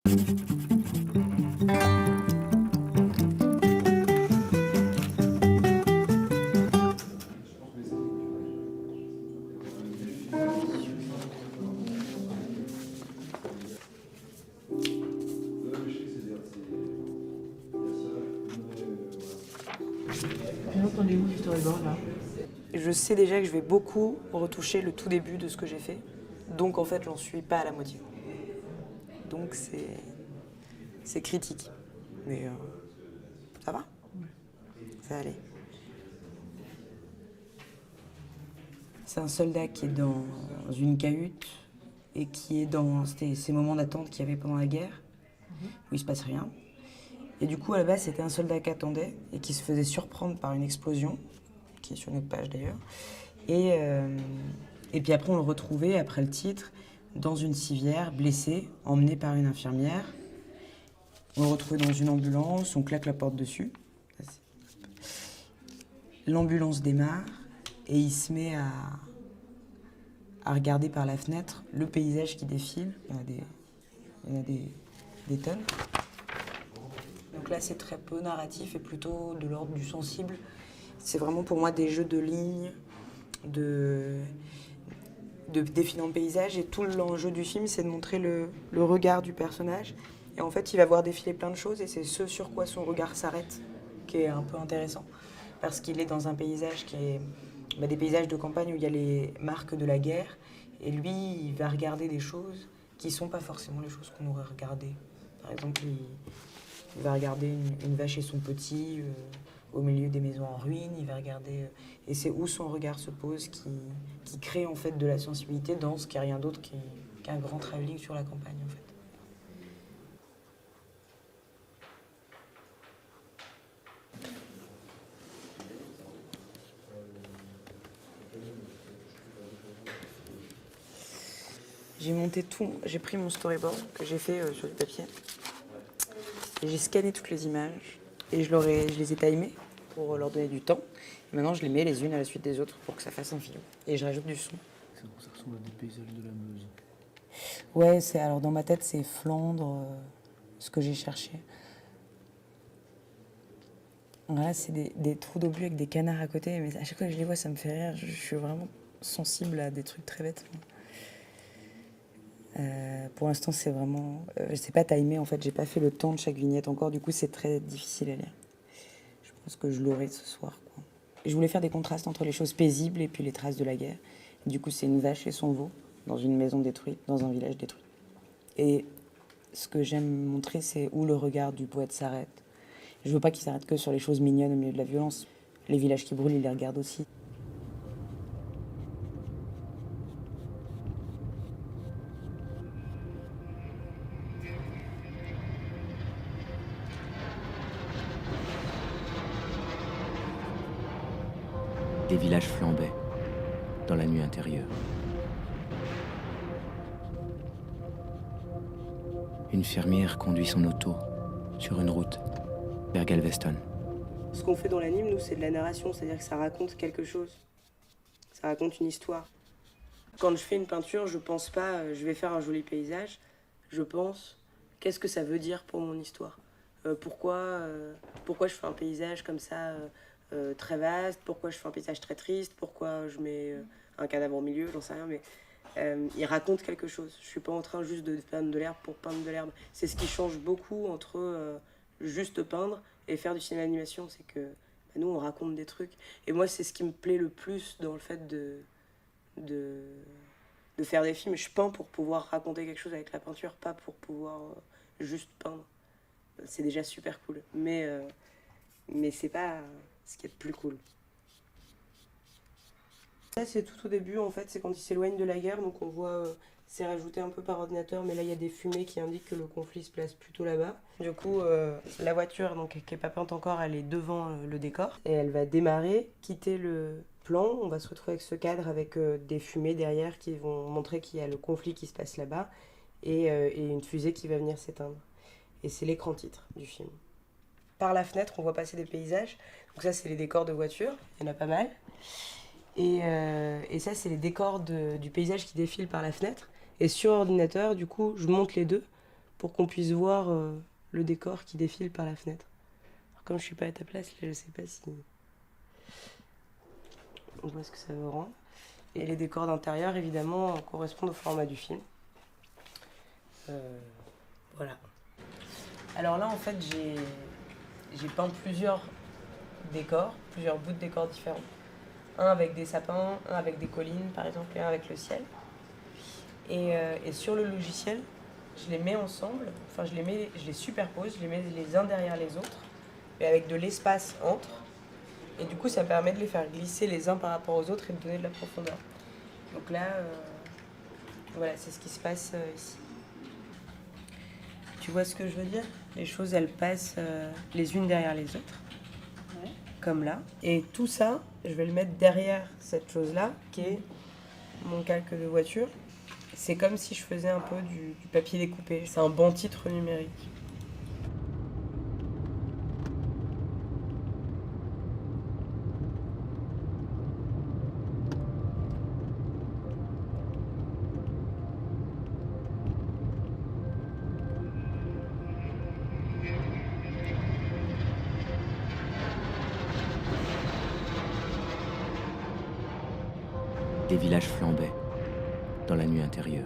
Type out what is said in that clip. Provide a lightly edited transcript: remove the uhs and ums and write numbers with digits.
Je sais déjà que je vais beaucoup retoucher le tout début de ce que j'ai fait. Donc en fait, j'en suis pas à la moitié. Donc c'est critique. Mais ça va. Ça va aller. C'est un soldat qui est dans une cahute et qui est dans ces moments d'attente qu'il y avait pendant la guerre, où il se passe rien. Et du coup, à la base, c'était un soldat qui attendait et qui se faisait surprendre par une explosion, qui est sur notre page d'ailleurs. Et puis après, on le retrouvait, après le titre, dans une civière, blessé, emmené par une infirmière. On le retrouvait dans une ambulance, on claque la porte dessus. L'ambulance démarre et il se met à regarder par la fenêtre le paysage qui défile. Il y en a des tonnes. Donc là, c'est très peu narratif et plutôt de l'ordre du sensible. C'est vraiment pour moi des jeux de lignes, de défilant le paysage. Et tout l'enjeu du film, c'est de montrer le regard du personnage. Et en fait, il va voir défiler plein de choses et c'est ce sur quoi son regard s'arrête qui est un peu intéressant. Parce qu'il est dans un paysage qui est des paysages de campagne où il y a les marques de la guerre. Et lui, il va regarder des choses qui ne sont pas forcément les choses qu'on aurait regardées. Par exemple, il va regarder une vache et son petit au milieu des maisons en ruine. Il va regarder... et c'est où son regard se pose qui crée en fait de la sensibilité dans ce qui n'est rien d'autre qu'un grand travelling sur la campagne en fait. J'ai monté tout, j'ai pris mon storyboard que j'ai fait sur du papier et j'ai scanné toutes les images et je les ai timées pour leur donner du temps. Et maintenant je les mets les unes à la suite des autres pour que ça fasse un film. Et je rajoute du son. Ça ressemble à des paysages de la Meuse. Ouais, alors dans ma tête c'est Flandre, ce que j'ai cherché. Là c'est des trous d'obus avec des canards à côté, mais à chaque fois que je les vois ça me fait rire. Je suis vraiment sensible à des trucs très bêtes. Pour l'instant, c'est vraiment... c'est pas timé, en fait. J'ai pas fait le temps de chaque vignette encore. Du coup, c'est très difficile à lire. Je pense que je l'aurai ce soir, quoi. Je voulais faire des contrastes entre les choses paisibles et puis les traces de la guerre. Du coup, c'est une vache et son veau dans une maison détruite, dans un village détruit. Et ce que j'aime montrer, c'est où le regard du poète s'arrête. Je veux pas qu'il s'arrête que sur les choses mignonnes au milieu de la violence. Les villages qui brûlent, il les regarde aussi. Les villages flambaient dans la nuit intérieure. Une fermière conduit son auto sur une route vers Galveston. Ce qu'on fait dans l'anime, nous, c'est de la narration, c'est-à-dire que ça raconte quelque chose. Ça raconte une histoire. Quand je fais une peinture, je pense pas, je vais faire un joli paysage. Je pense, qu'est-ce que ça veut dire pour mon histoire ? Pourquoi je fais un paysage comme ça très vaste ? Pourquoi je fais un paysage très triste ? Pourquoi je mets un cadavre au milieu ? J'en sais rien, mais il raconte quelque chose. Je suis pas en train juste de peindre de l'herbe pour peindre de l'herbe. C'est ce qui change beaucoup entre juste peindre et faire du cinéma d'animation, c'est que nous on raconte des trucs. Et moi c'est ce qui me plaît le plus dans le fait de faire des films. Je peins pour pouvoir raconter quelque chose avec la peinture, pas pour pouvoir juste peindre. C'est déjà super cool, mais c'est pas ce qui est le plus cool. Ça c'est tout au début en fait, c'est quand il s'éloigne de la guerre, donc on voit c'est rajouté un peu par ordinateur, mais là il y a des fumées qui indiquent que le conflit se place plutôt là-bas. Du coup la voiture donc, qui est pas peinte encore, elle est devant le décor et elle va démarrer, quitter le plan. On va se retrouver avec ce cadre avec des fumées derrière qui vont montrer qu'il y a le conflit qui se passe là-bas et une fusée qui va venir s'éteindre. Et c'est l'écran titre du film. Par la fenêtre, on voit passer des paysages. Donc ça, c'est les décors de voiture. Il y en a pas mal. Et ça, c'est les décors du paysage qui défile par la fenêtre. Et sur ordinateur, du coup, je monte les deux pour qu'on puisse voir le décor qui défile par la fenêtre. Alors, comme je suis pas à ta place, là, je sais pas si on voit ce que ça veut rendre. Et les décors d'intérieur, évidemment, correspondent au format du film. Voilà. Alors là, en fait, j'ai peint plusieurs décors, plusieurs bouts de décors différents. Un avec des sapins, un avec des collines, par exemple, et un avec le ciel. Et sur le logiciel, je les mets ensemble, enfin je les superpose, je les mets les uns derrière les autres, mais avec de l'espace entre. Et du coup, ça permet de les faire glisser les uns par rapport aux autres et de donner de la profondeur. Donc là, voilà, c'est ce qui se passe ici. Tu vois ce que je veux dire? Les choses, elles passent les unes derrière les autres, ouais. Comme là. Et tout ça, je vais le mettre derrière cette chose-là, qui est mon calque de voiture. C'est comme si je faisais un peu du papier découpé. C'est un bon titre numérique. Des villages flambaient dans la nuit intérieure.